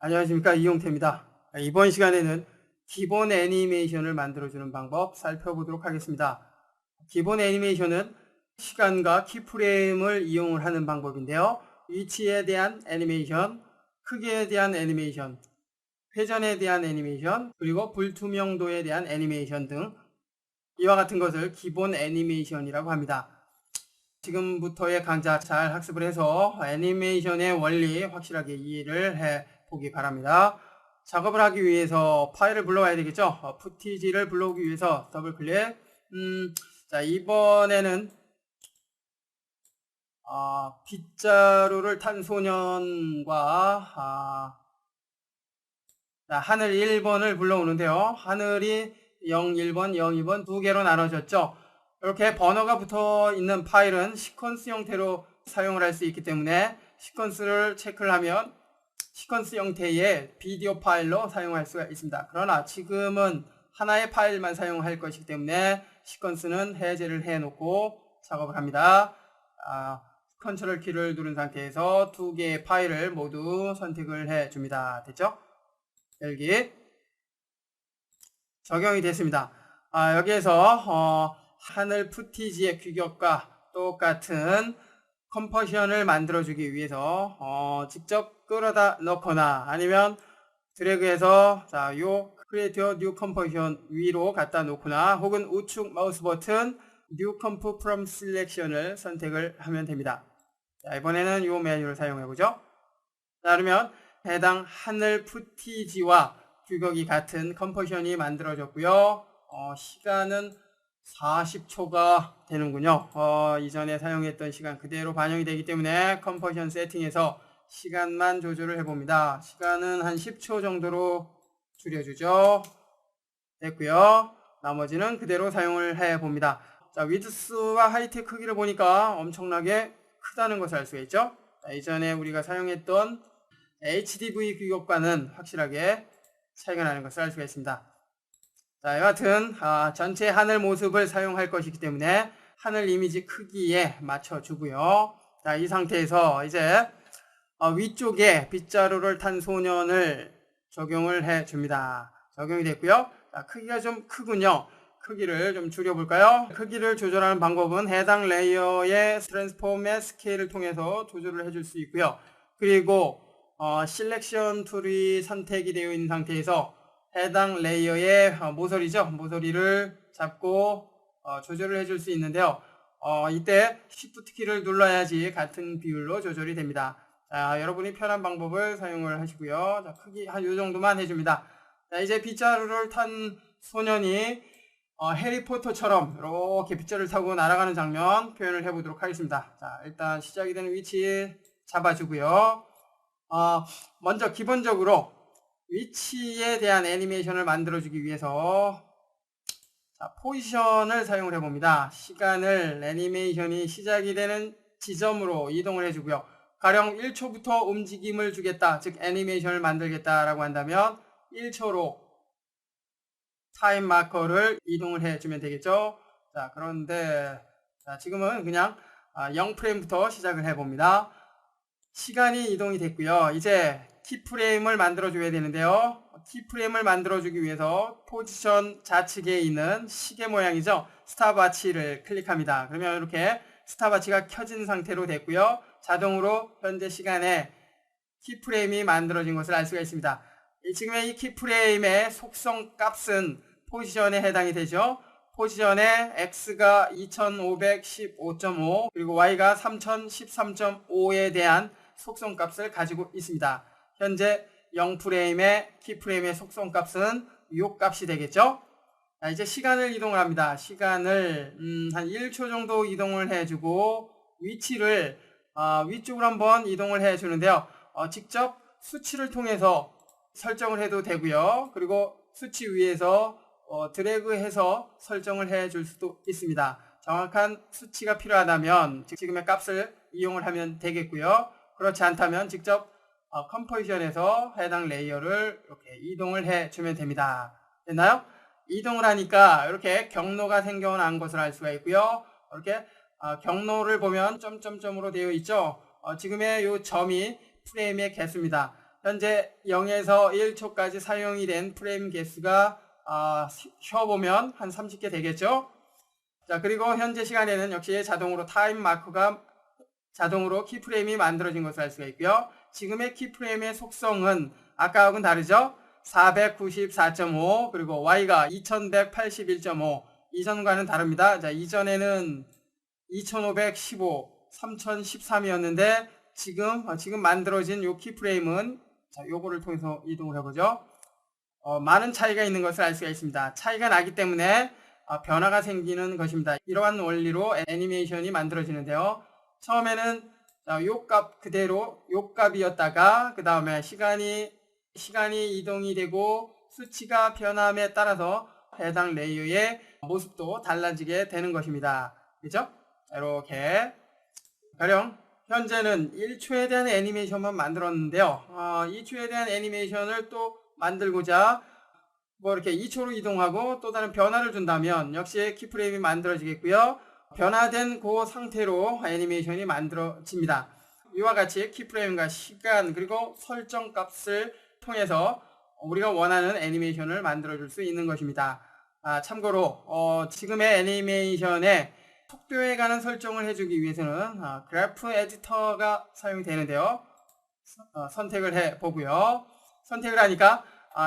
안녕하십니까, 이용태입니다. 이번 시간에는 기본 애니메이션을 만들어주는 방법 살펴보도록 하겠습니다. 기본 애니메이션은 시간과 키프레임을 이용을 하는 방법인데요. 위치에 대한 애니메이션, 크기에 대한 애니메이션, 회전에 대한 애니메이션, 그리고 불투명도에 대한 애니메이션 등 이와 같은 것을 기본 애니메이션이라고 합니다. 지금부터의 강좌 잘 학습을 해서 애니메이션의 원리 확실하게 이해를 해 보기 바랍니다. 작업을 하기 위해서 파일을 불러와야 되겠죠. 푸티지를 불러오기 위해서 더블 클릭. 자, 이번에는 빗자루를 탄 소년과 하늘 1번을 불러오는데요. 하늘이 0, 1번, 0, 2번 두 개로 나눠졌죠. 이렇게 번호가 붙어 있는 파일은 시퀀스 형태로 사용을 할 수 있기 때문에 시퀀스를 체크를 하면 시퀀스 형태의 비디오 파일로 사용할 수가 있습니다. 그러나 지금은 하나의 파일만 사용할 것이기 때문에 시퀀스는 해제를 해 놓고 작업을 합니다. 컨트롤 키를 누른 상태에서 두 개의 파일을 모두 선택을 해 줍니다. 됐죠? 여기 적용이 됐습니다. 여기에서 하늘 푸티지의 규격과 똑같은 컴포지션을 만들어주기 위해서 직접 끌어다 넣거나 아니면 드래그해서 요 Create Your New Composition 위로 갖다 놓거나 혹은 우측 마우스 버튼 New Comp from Selection을 선택을 하면 됩니다. 자, 이번에는 요 메뉴를 사용해보죠. 자, 그러면 해당 하늘 푸티지와 규격이 같은 컴포지션이 만들어졌고요. 시간은 40초가 되는군요. 이전에 사용했던 시간 그대로 반영이 되기 때문에 컴포지션 세팅에서 시간만 조절을 해봅니다. 시간은 한 10초 정도로 줄여주죠. 됐고요. 나머지는 그대로 사용을 해봅니다. 자, 위드스와 하이트의 크기를 보니까 엄청나게 크다는 것을 알 수가 있죠. 자, 이전에 우리가 사용했던 HDV 규격과는 확실하게 차이가 나는 것을 알 수가 있습니다. 자, 여하튼 전체 하늘 모습을 사용할 것이기 때문에 하늘 이미지 크기에 맞춰주고요. 자, 이 상태에서 이제 위쪽에 빗자루를 탄 소년을 적용을 해줍니다. 적용이 됐고요. 자, 크기가 좀 크군요. 크기를 좀 줄여볼까요? 크기를 조절하는 방법은 해당 레이어의 트랜스폼의 스케일을 통해서 조절을 해줄 수 있고요. 그리고 실렉션 툴이 선택이 되어 있는 상태에서 해당 레이어의 모서리죠. 모서리를 잡고 조절을 해줄 수 있는데요. 이때 Shift 키를 눌러야지 같은 비율로 조절이 됩니다. 자, 여러분이 편한 방법을 사용을 하시고요. 자, 크기 한 요 정도만 해줍니다. 자, 이제 빗자루를 탄 소년이 해리포터처럼 이렇게 빗자루를 타고 날아가는 장면 표현을 해보도록 하겠습니다. 자, 일단 시작이 되는 위치 잡아주고요. 먼저 기본적으로 위치에 대한 애니메이션을 만들어주기 위해서 포지션을 사용을 해봅니다. 시간을 애니메이션이 시작이 되는 지점으로 이동을 해주고요. 가령 1초부터 움직임을 주겠다, 즉 애니메이션을 만들겠다라고 한다면 1초로 타임 마커를 이동을 해주면 되겠죠. 자, 그런데 지금은 그냥 0프레임부터 시작을 해봅니다. 시간이 이동이 됐고요. 이제 키프레임을 만들어줘야 되는데요. 키프레임을 만들어주기 위해서 포지션 좌측에 있는 시계 모양이죠. 스탑워치를 클릭합니다. 그러면 이렇게 스탑워치가 켜진 상태로 됐고요. 자동으로 현재 시간에 키프레임이 만들어진 것을 알 수가 있습니다. 지금의 이 키프레임의 속성 값은 포지션에 해당이 되죠. 포지션에 X가 2515.5 그리고 Y가 3013.5에 대한 속성 값을 가지고 있습니다. 현재 0프레임의 키프레임의 속성 값은 요 값이 되겠죠. 자, 이제 시간을 이동을 합니다. 시간을 한 1초 정도 이동을 해주고 위치를 위쪽으로 한번 이동을 해주는데요. 직접 수치를 통해서 설정을 해도 되고요. 그리고 수치 위에서 드래그해서 설정을 해줄 수도 있습니다. 정확한 수치가 필요하다면 지금의 값을 이용을 하면 되겠고요. 그렇지 않다면 직접 컴포지션에서 해당 레이어를 이렇게 이동을 해주면 됩니다. 됐나요? 이동을 하니까 이렇게 경로가 생겨난 것을 알 수가 있고요. 이렇게 경로를 보면 점점점으로 되어 있죠. 지금의 이 점이 프레임의 개수입니다. 현재 0에서 1초까지 사용이 된 프레임 개수가 쉬어보면 한 30개 되겠죠. 자, 그리고 현재 시간에는 역시 자동으로 타임 마커가 자동으로 키프레임이 만들어진 것을 알 수가 있고요. 지금의 키프레임의 속성은 아까하고는 다르죠. 494.5 그리고 Y가 2181.5 이전과는 다릅니다. 자, 이전에는 2515, 3013이었는데 지금 만들어진 요 키프레임은 자, 요거를 통해서 이동을 해보죠. 많은 차이가 있는 것을 알 수가 있습니다. 차이가 나기 때문에 변화가 생기는 것입니다. 이러한 원리로 애니메이션이 만들어지는데요. 처음에는 요 값 그대로 요 값이었다가 그 다음에 시간이 이동이 되고 수치가 변함에 따라서 해당 레이어의 모습도 달라지게 되는 것입니다. 그죠? 이렇게 가령 현재는 1초에 대한 애니메이션만 만들었는데요. 2초에 대한 애니메이션을 또 만들고자 뭐 이렇게 2초로 이동하고 또 다른 변화를 준다면 역시 키프레임이 만들어지겠고요. 변화된 그 상태로 애니메이션이 만들어집니다. 이와 같이 키프레임과 시간 그리고 설정 값을 통해서 우리가 원하는 애니메이션을 만들어 줄 수 있는 것입니다. 참고로 지금의 애니메이션에 속도에 관한 설정을 해주기 위해서는 그래프 에디터가 사용이 되는데요. 선택을 해 보고요. 선택을 하니까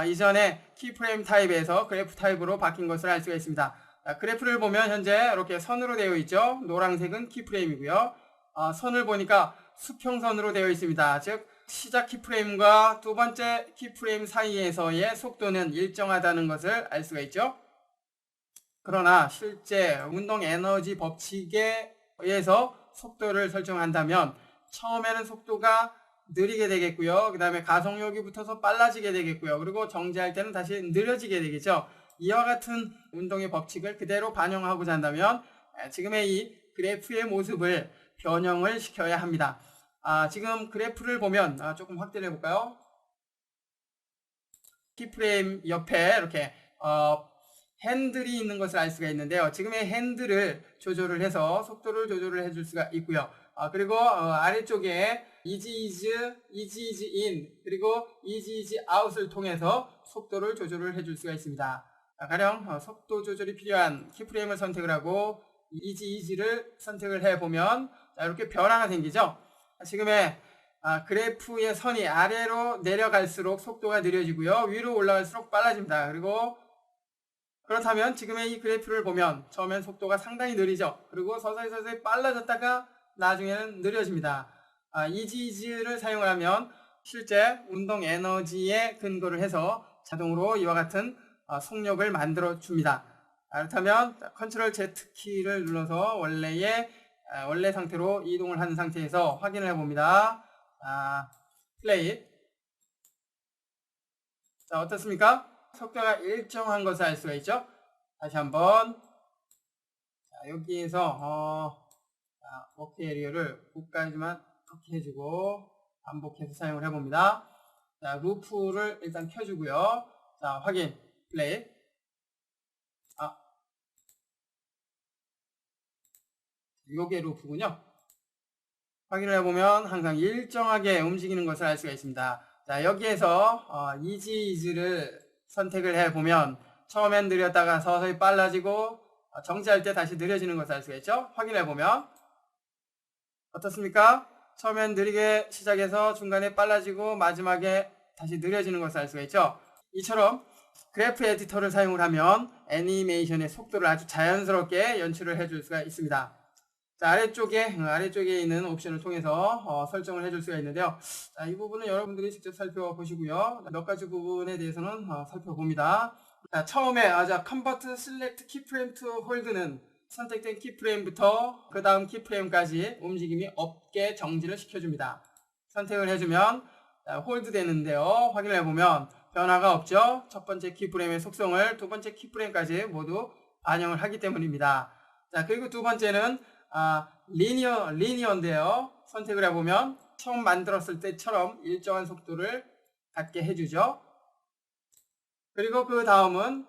이전에 키프레임 타입에서 그래프 타입으로 바뀐 것을 알 수가 있습니다. 그래프를 보면 현재 이렇게 선으로 되어 있죠. 노란색은 키프레임이고요. 선을 보니까 수평선으로 되어 있습니다. 즉 시작 키프레임과 두 번째 키프레임 사이에서의 속도는 일정하다는 것을 알 수가 있죠. 그러나 실제 운동 에너지 법칙에 의해서 속도를 설정한다면 처음에는 속도가 느리게 되겠고요. 그 다음에 가속력이 붙어서 빨라지게 되겠고요. 그리고 정지할 때는 다시 느려지게 되겠죠. 이와 같은 운동의 법칙을 그대로 반영하고자 한다면 지금의 이 그래프의 모습을 변형을 시켜야 합니다. 지금 그래프를 보면 조금 확대를 해볼까요? 키프레임 옆에 이렇게 핸들이 있는 것을 알 수가 있는데요. 지금의 핸들을 조절을 해서 속도를 조절을 해줄 수가 있고요. 그리고 아래쪽에 easy is in 그리고 easy is out을 통해서 속도를 조절을 해줄 수가 있습니다. 가령 속도 조절이 필요한 키프레임을 선택을 하고 easy is를 선택을 해보면 이렇게 변화가 생기죠. 지금의 그래프의 선이 아래로 내려갈수록 속도가 느려지고요. 위로 올라갈수록 빨라집니다. 그리고 그렇다면 지금의 이 그래프를 보면 처음엔 속도가 상당히 느리죠. 그리고 서서히 빨라졌다가 나중에는 느려집니다. 이지이즈를 사용을 하면 실제 운동 에너지에 근거를 해서 자동으로 이와 같은 속력을 만들어 줍니다. 그렇다면 컨트롤 Z 키를 눌러서 원래 상태로 이동을 한 상태에서 확인을 해봅니다. 플레이. 자, 어떻습니까? 속도가 일정한 것을 알 수가 있죠. 다시 한번 여기에서 워크 에리어를 9까지만 이렇게 해주고 반복해서 사용을 해봅니다. 자, 루프를 일단 켜주고요. 자, 확인 플레이. 요게 루프군요. 확인을 해보면 항상 일정하게 움직이는 것을 알 수가 있습니다. 자, 여기에서 easy is를 선택을 해보면 처음엔 느렸다가 서서히 빨라지고 정지할 때 다시 느려지는 것을 알 수가 있죠. 확인해보면 어떻습니까? 처음엔 느리게 시작해서 중간에 빨라지고 마지막에 다시 느려지는 것을 알 수가 있죠. 이처럼 그래프 에디터를 사용을 하면 애니메이션의 속도를 아주 자연스럽게 연출을 해줄 수가 있습니다. 자, 아래쪽에 있는 옵션을 통해서 설정을 해줄 수가 있는데요. 자, 이 부분은 여러분들이 직접 살펴보시고요. 몇 가지 부분에 대해서는 살펴봅니다. 자, 처음에 Convert Select Keyframe to Hold는 선택된 키프레임부터 그 다음 키프레임까지 움직임이 없게 정지를 시켜줍니다. 선택을 해주면 홀드 되는데요. 확인을 해보면 변화가 없죠. 첫 번째 키프레임의 속성을 두 번째 키프레임까지 모두 반영을 하기 때문입니다. 자, 그리고 두 번째는 리니어인데요. 선택을 해보면 처음 만들었을 때처럼 일정한 속도를 갖게 해주죠. 그리고 그 다음은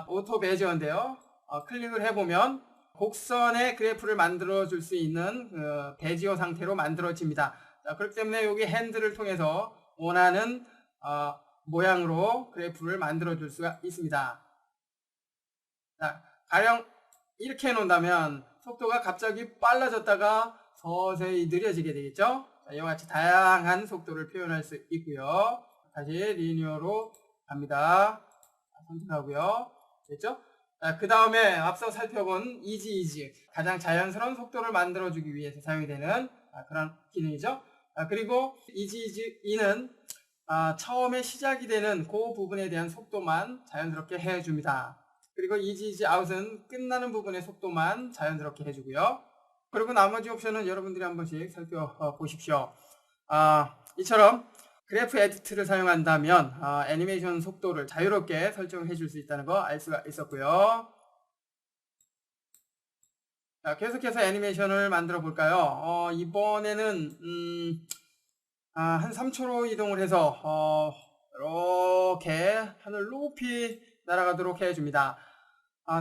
오토 베지어인데요. 클릭을 해보면 곡선의 그래프를 만들어 줄 수 있는 베지어 상태로 만들어집니다. 자, 그렇기 때문에 여기 핸들을 통해서 원하는 모양으로 그래프를 만들어 줄 수가 있습니다. 자, 가령 이렇게 해 놓는다면 속도가 갑자기 빨라졌다가 서서히 느려지게 되겠죠. 자, 이와 같이 다양한 속도를 표현할 수 있고요. 다시 리니어로 갑니다. 선택하고요. 됐죠? 그 다음에 앞서 살펴본 이지 가장 자연스러운 속도를 만들어주기 위해서 사용이 되는 그런 기능이죠. 그리고 이는 처음에 시작이 되는 그 부분에 대한 속도만 자연스럽게 해줍니다. 그리고 이지 아웃은 끝나는 부분의 속도만 자연스럽게 해주고요. 그리고 나머지 옵션은 여러분들이 한 번씩 살펴보십시오. 이처럼 그래프 에디트를 사용한다면 애니메이션 속도를 자유롭게 설정해 줄 수 있다는 거 알 수가 있었고요. 자, 계속해서 애니메이션을 만들어 볼까요? 이번에는 한 3초로 이동을 해서 이렇게 하늘 높이 날아가도록 해줍니다.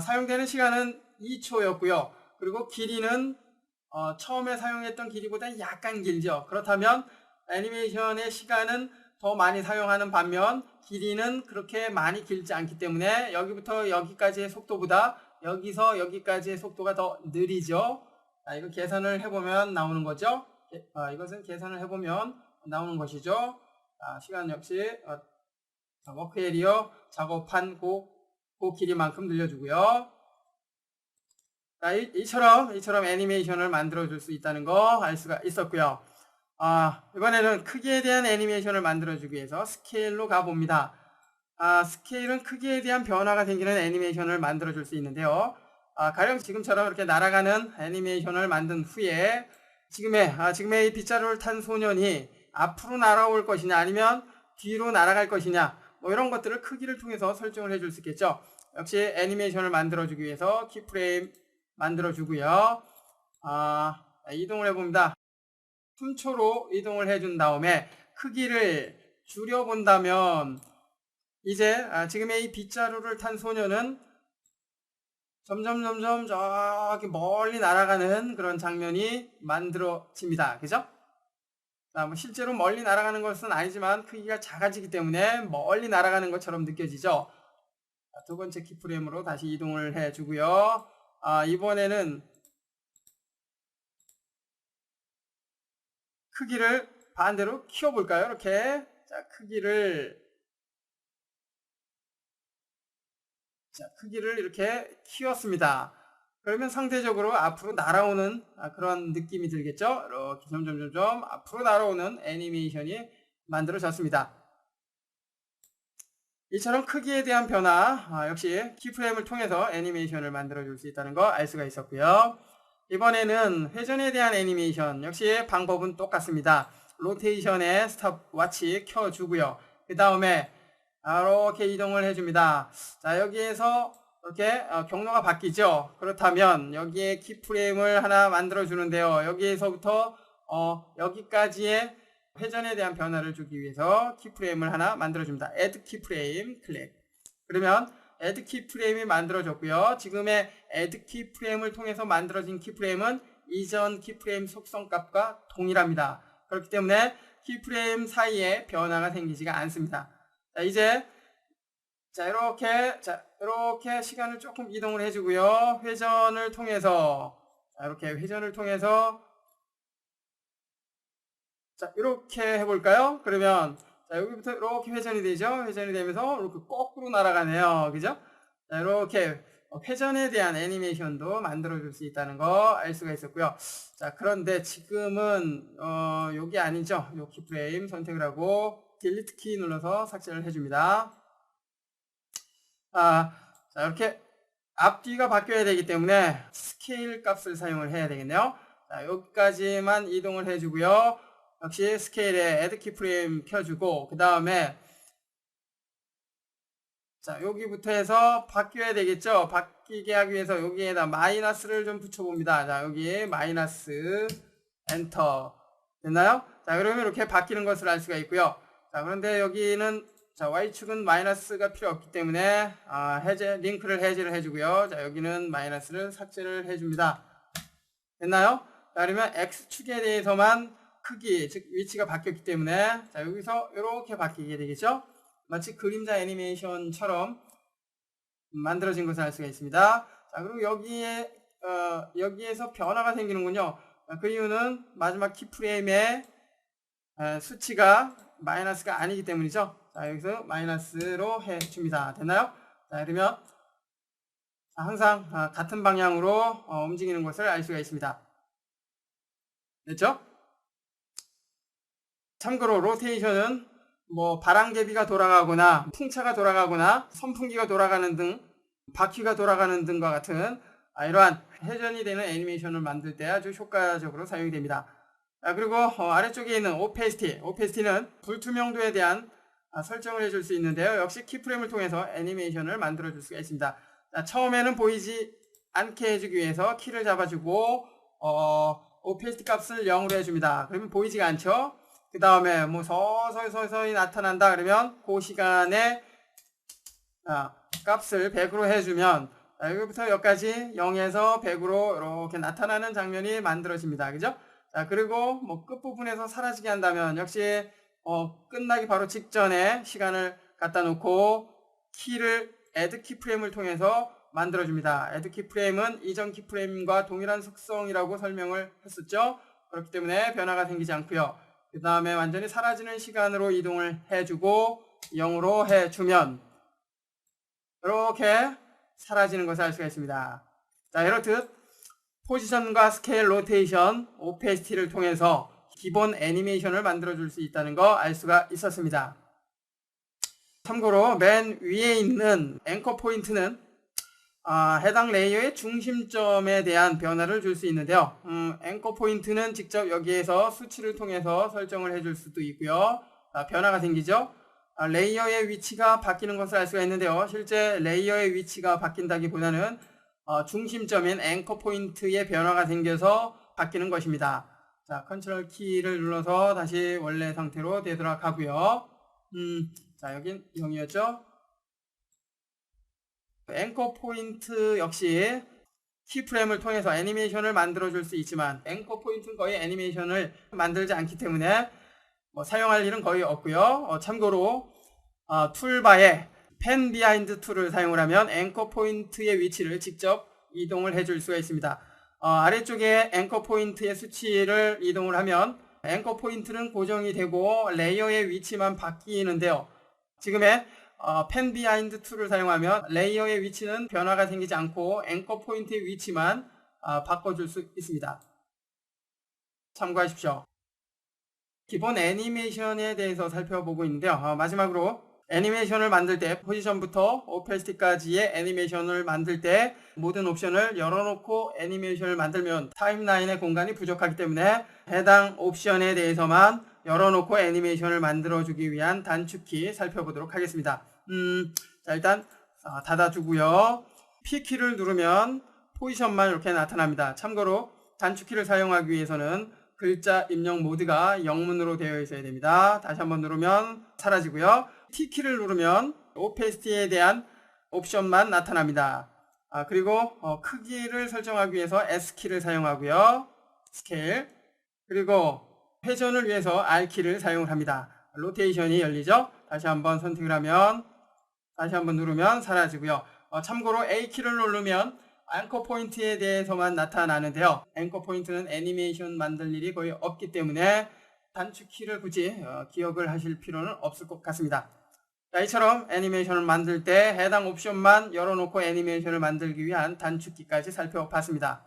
사용되는 시간은 2초였고요. 그리고 길이는 처음에 사용했던 길이보다 약간 길죠. 그렇다면 애니메이션의 시간은 더 많이 사용하는 반면 길이는 그렇게 많이 길지 않기 때문에 여기부터 여기까지의 속도보다 여기서 여기까지의 속도가 더 느리죠. 이거 계산을 해보면 나오는 거죠. 이것은 계산을 해보면 나오는 것이죠. 시간 역시 워크 에리어 작업한 그 길이만큼 늘려주고요. 이처럼 애니메이션을 만들어 줄 수 있다는 거 알 수가 있었고요. 이번에는 크기에 대한 애니메이션을 만들어 주기 위해서 스케일로 가봅니다. 스케일은 크기에 대한 변화가 생기는 애니메이션을 만들어 줄 수 있는데요. 가령 지금처럼 이렇게 날아가는 애니메이션을 만든 후에 지금의 이 빗자루를 탄 소년이 앞으로 날아올 것이냐 아니면 뒤로 날아갈 것이냐 뭐 이런 것들을 크기를 통해서 설정을 해줄 수 있겠죠. 역시 애니메이션을 만들어 주기 위해서 키프레임 만들어 주고요. 이동을 해봅니다. 3초로 이동을 해준 다음에 크기를 줄여본다면 이제 지금의 이 빗자루를 탄 소녀는 점점 저기 멀리 날아가는 그런 장면이 만들어집니다. 그죠? 뭐 실제로 멀리 날아가는 것은 아니지만 크기가 작아지기 때문에 멀리 날아가는 것처럼 느껴지죠. 두 번째 키프레임으로 다시 이동을 해주고요. 이번에는 크기를 반대로 키워볼까요? 이렇게 크기를 이렇게 키웠습니다. 그러면 상대적으로 앞으로 날아오는 그런 느낌이 들겠죠? 이렇게 점점 앞으로 날아오는 애니메이션이 만들어졌습니다. 이처럼 크기에 대한 변화 역시 키프레임을 통해서 애니메이션을 만들어 줄 수 있다는 거 알 수가 있었고요. 이번에는 회전에 대한 애니메이션 역시 방법은 똑같습니다. 로테이션에 스톱워치 켜주고요. 그 다음에 이렇게 이동을 해줍니다. 자, 여기에서 이렇게 경로가 바뀌죠. 그렇다면 여기에 키프레임을 하나 만들어 주는데요. 여기에서부터 여기까지의 회전에 대한 변화를 주기 위해서 키프레임을 하나 만들어 줍니다. add 키프레임 클릭. 그러면 add 키프레임이 만들어졌고요. 지금의 add 키프레임을 통해서 만들어진 키프레임은 이전 키프레임 속성값과 동일합니다. 그렇기 때문에 키프레임 사이에 변화가 생기지가 않습니다. 이제 이렇게 시간을 조금 이동을 해주고요. 회전을 통해서 이렇게 해볼까요? 그러면 여기부터 이렇게 회전이 되죠. 회전이 되면서 이렇게 거꾸로 날아가네요. 그죠? 이렇게 회전에 대한 애니메이션도 만들어 줄 수 있다는 거 알 수가 있었고요. 그런데 지금은 여기 아니죠. 요 키프레임 선택을 하고 딜리트 키 눌러서 삭제를 해줍니다. 이렇게 앞뒤가 바뀌어야 되기 때문에 스케일 값을 사용을 해야 되겠네요. 여기까지만 이동을 해주고요. 역시 스케일에 add 키프레임 켜주고 그 다음에 여기부터 해서 바뀌어야 되겠죠. 바뀌게 하기 위해서 여기에다 마이너스를 좀 붙여봅니다. 여기 마이너스 엔터 됐나요? 그러면 이렇게 바뀌는 것을 알 수가 있고요. 그런데 여기는 Y축은 마이너스가 필요 없기 때문에 링크를 해제를 해주고요. 여기는 마이너스를 삭제를 해줍니다. 됐나요? 그러면 X축에 대해서만 크기, 즉 위치가 바뀌었기 때문에 자, 여기서 이렇게 바뀌게 되겠죠. 마치 그림자 애니메이션처럼 만들어진 것을 알 수가 있습니다. 자, 그리고 여기에서 변화가 생기는군요. 그 이유는 마지막 키프레임의 수치가 마이너스가 아니기 때문이죠. 자, 여기서 마이너스로 해줍니다. 됐나요? 자, 그러면 항상 같은 방향으로 움직이는 것을 알 수가 있습니다. 됐죠? 참고로 로테이션은 뭐 바람개비가 돌아가거나 풍차가 돌아가거나 선풍기가 돌아가는 등 바퀴가 돌아가는 등과 같은 이러한 회전이 되는 애니메이션을 만들 때 아주 효과적으로 사용이 됩니다. 그리고 아래쪽에 있는 오페시티는 불투명도에 대한 설정을 해줄 수 있는데요. 역시 키프레임을 통해서 애니메이션을 만들어 줄 수가 있습니다. 처음에는 보이지 않게 해주기 위해서 키를 잡아주고 오페시티 값을 0으로 해줍니다. 그러면 보이지가 않죠. 그 다음에 뭐 서서히 나타난다 그러면 그 시간에 값을 100으로 해주면 여기부터 여기까지 0에서 100으로 이렇게 나타나는 장면이 만들어집니다. 그죠? 자, 그리고 뭐 끝부분에서 사라지게 한다면 역시 끝나기 바로 직전에 시간을 갖다 놓고 키를 add 키프레임을 통해서 만들어줍니다. add 키프레임은 이전 키프레임과 동일한 속성이라고 설명을 했었죠. 그렇기 때문에 변화가 생기지 않고요. 그 다음에 완전히 사라지는 시간으로 이동을 해주고 0으로 해주면 이렇게 사라지는 것을 알 수가 있습니다. 자, 이렇듯 포지션과 스케일, 로테이션, 오페시티를 통해서 기본 애니메이션을 만들어 줄 수 있다는 거 알 수가 있었습니다. 참고로 맨 위에 있는 앵커 포인트는 해당 레이어의 중심점에 대한 변화를 줄 수 있는데요. 앵커 포인트는 직접 여기에서 수치를 통해서 설정을 해줄 수도 있고요. 변화가 생기죠. 레이어의 위치가 바뀌는 것을 알 수가 있는데요. 실제 레이어의 위치가 바뀐다기보다는 중심점인 앵커 포인트의 변화가 생겨서 바뀌는 것입니다. 자, 컨트롤 키를 눌러서 다시 원래 상태로 되돌아가고요. 자, 여긴 0이었죠. 앵커 포인트 역시 키프레임을 통해서 애니메이션을 만들어 줄 수 있지만 앵커 포인트는 거의 애니메이션을 만들지 않기 때문에 사용할 일은 거의 없고요. 참고로 툴바에 펜 비하인드 툴을 사용을 하면 앵커 포인트의 위치를 직접 이동을 해줄 수가 있습니다. 아래쪽에 앵커 포인트의 수치를 이동을 하면 앵커 포인트는 고정이 되고 레이어의 위치만 바뀌는데요. 지금의 펜 비하인드 툴을 사용하면 레이어의 위치는 변화가 생기지 않고 앵커 포인트의 위치만 바꿔줄 수 있습니다. 참고하십시오. 기본 애니메이션에 대해서 살펴보고 있는데요. 마지막으로 애니메이션을 만들 때 포지션부터 오페시티까지의 애니메이션을 만들 때 모든 옵션을 열어놓고 애니메이션을 만들면 타임라인의 공간이 부족하기 때문에 해당 옵션에 대해서만 열어놓고 애니메이션을 만들어주기 위한 단축키 살펴보도록 하겠습니다. 자, 일단 닫아주고요. P키를 누르면 포지션만 이렇게 나타납니다. 참고로 단축키를 사용하기 위해서는 글자 입력 모드가 영문으로 되어 있어야 됩니다. 다시 한번 누르면 사라지고요. T키를 누르면 오페시티에 대한 옵션만 나타납니다. 그리고 크기를 설정하기 위해서 S키를 사용하고요. 스케일. 그리고 회전을 위해서 R키를 사용을 합니다. 로테이션이 열리죠. 다시 한번 선택을 하면 다시 한번 누르면 사라지고요. 참고로 A키를 누르면 앵커 포인트에 대해서만 나타나는데요. 앵커 포인트는 애니메이션 만들 일이 거의 없기 때문에 단축키를 굳이 기억을 하실 필요는 없을 것 같습니다. 자, 이처럼 애니메이션을 만들 때 해당 옵션만 열어놓고 애니메이션을 만들기 위한 단축키까지 살펴봤습니다.